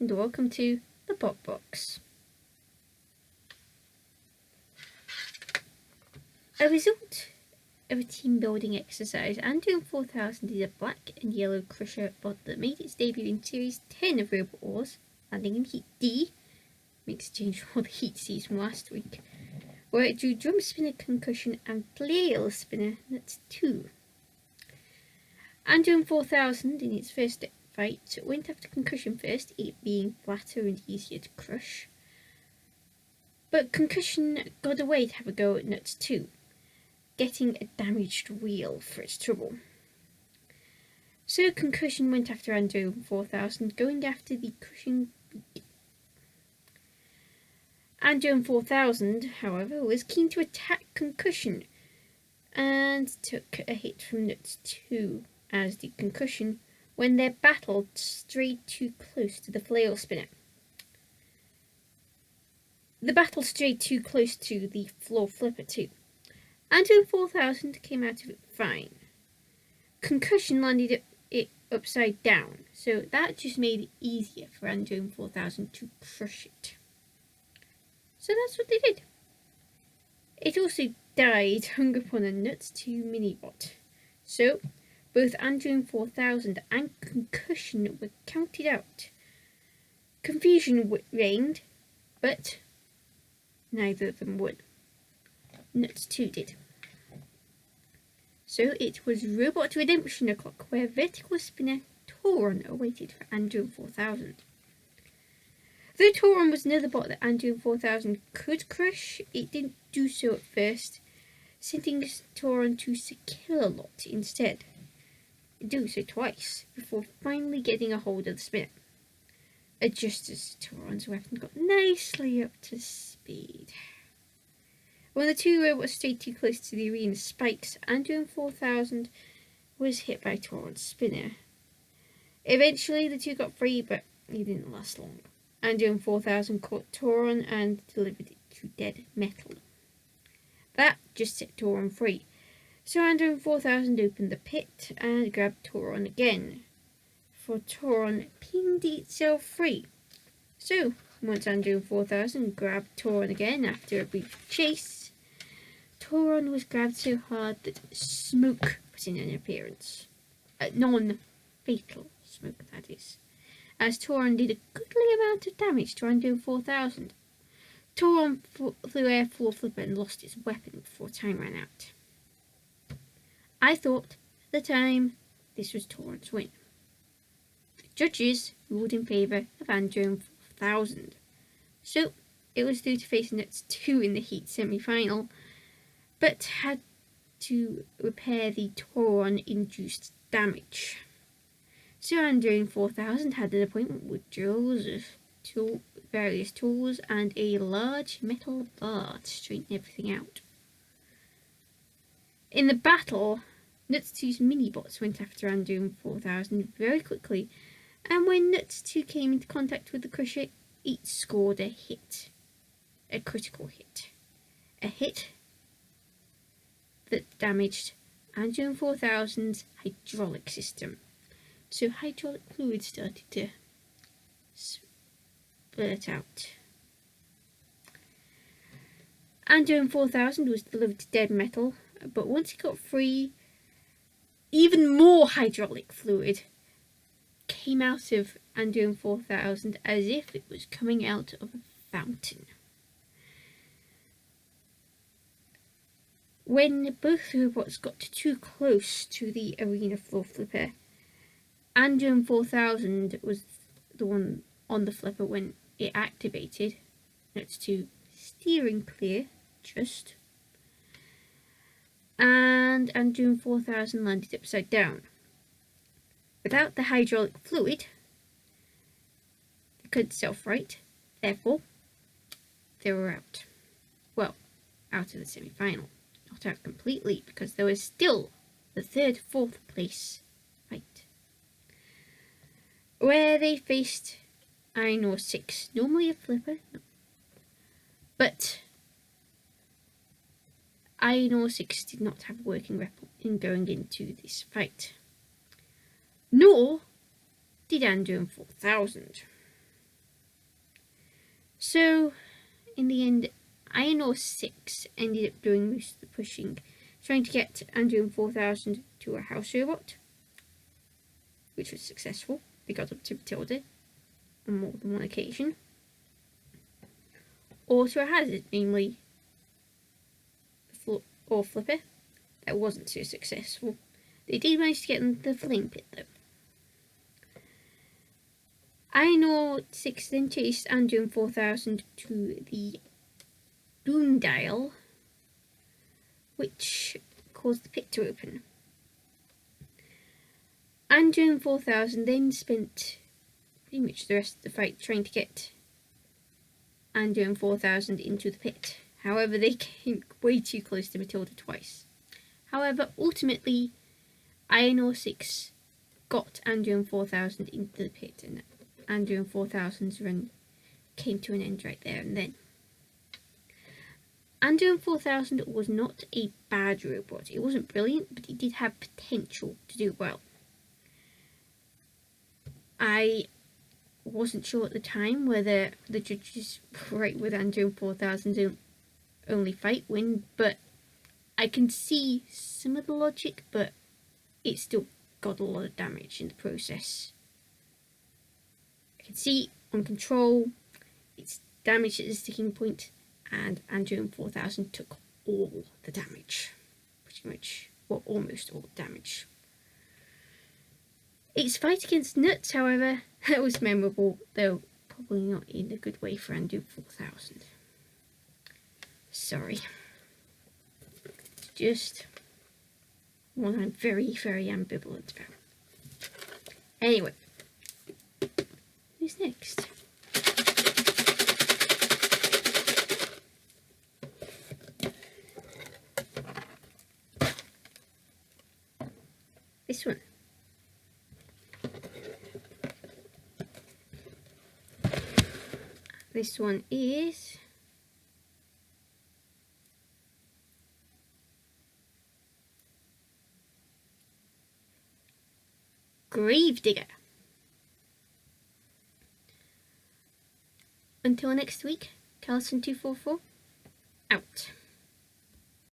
and welcome to the Pop Box. A result of a team building exercise, Androne 4000 is a black and yellow crusher bot that made its debut in Series 10 of Robot Wars, landing in Heat D, makes a change for the Heat Cs from last week, where it drew Drum Spinner, Concussion and Flail Spinner, that's 2. Androne 4000 in its first fight went after Concussion first, it being flatter and easier to crush. But Concussion got away to have a go at Nuts 2, getting a damaged wheel for its trouble. So Concussion went after Androne 4000, going after the crushing beak. Androne 4000, however, was keen to attack Concussion and took a hit from Nuts 2 as the Concussion when their battle strayed too close to the Flail Spinner. The battle strayed too close to the Floor Flipper too. Androne 4000 came out of it fine. Concussion landed it upside down, so that just made it easier for Androne 4000 to crush it. So that's what they did. It also died hung upon a Nuts 2 mini-bot. So both Androne 4000 and Concussion were counted out. Confusion reigned, but neither of them won. Nuts 2 did. So it was Robot Redemption o'clock, where Vertical Spinner Tauron awaited for Androne 4000. Though Tauron was another bot that Androne 4000 could crush, it didn't do so at first, sending Tauron to Sekilolot instead. It did so twice, before finally getting a hold of the spinner. Just as Tauron's weapon got nicely up to speed. When the two robots stayed too close to the arena spikes, Androne 4000 was hit by Tauron's spinner. Eventually the two got free, but it didn't last long. Androne 4000 caught Tauron and delivered it to dead metal. That just set Tauron free, so Androne 4000 opened the pit and grabbed Tauron again, for Tauron pinned itself free. So, once Androne 4000 grabbed Tauron again after a brief chase, Tauron was grabbed so hard that smoke put in an appearance. Non-fatal smoke, that is, as Tauron did a goodly amount of damage to Androne 4000. Tauron flew air floor flipper and lost its weapon before time ran out. I thought, at the time, this was Tauron's win. The judges ruled in favour of Androne 4000, so it was through to face Nuts 2 in the Heat semi-final, but had to repair the Tauron-induced damage. So Androne 4000 had an appointment with drills of various tools and a large metal bar to straighten everything out. In the battle, Nuts 2's mini-bots went after Androne 4000 very quickly, and when Nuts 2 came into contact with the crusher, it scored a hit. A critical hit. A hit that damaged Androne 4000's hydraulic system. So hydraulic fluid started to spurt out. Androne 4000 was delivered to dead metal, but once it got free, even more hydraulic fluid came out of Androne 4000 as if it was coming out of a fountain. When both robots got too close to the arena floor flipper, Androne 4000 was the one on the flipper when it activated. Next to steering clear, just. And Androne 4000 landed upside down. Without the hydraulic fluid, they couldn't self-right, therefore, they were out. Well, out of the semi-final. Not out completely, because there was still the 3rd, 4th place fight, where they faced Iron 6, normally a flipper, but Iron 6 did not have a working weapon in going into this fight. Nor did Androne 4000. So, in the end, Iron 6 ended up doing most of the pushing, trying to get Androne 4000 to a house robot, which was successful. They got up to Matilda on more than one occasion. Or to a hazard, namely or Flipper. That wasn't so successful. They did manage to get in the flame pit though. Iron 6 then chased Androne 4000 to the boom dial, which caused the pit to open. Androne 4000 then spent pretty much the rest of the fight trying to get Androne 4000 into the pit. However, they came way too close to Matilda twice. However, ultimately, Iron 6 got Androne 4000 into the pit, and Androne 4000's run came to an end right there and then. Androne 4000 was not a bad robot. It wasn't brilliant, but it did have potential to do well. I wasn't sure at the time whether the judges were right with Androne 4000's only fight win, but I can see some of the logic, but it still got a lot of damage in the process. I can see on control, it's damaged at the sticking point, and Androne 4000 took all the damage. Pretty much, well, almost all the damage. Its fight against Nuts, however, that was memorable, though probably not in a good way for Androne 4000. Sorry. Just one I'm very, very ambivalent about. Anyway, who's next? This one. This one is Gravedigger. Until next week, Carlson244 out.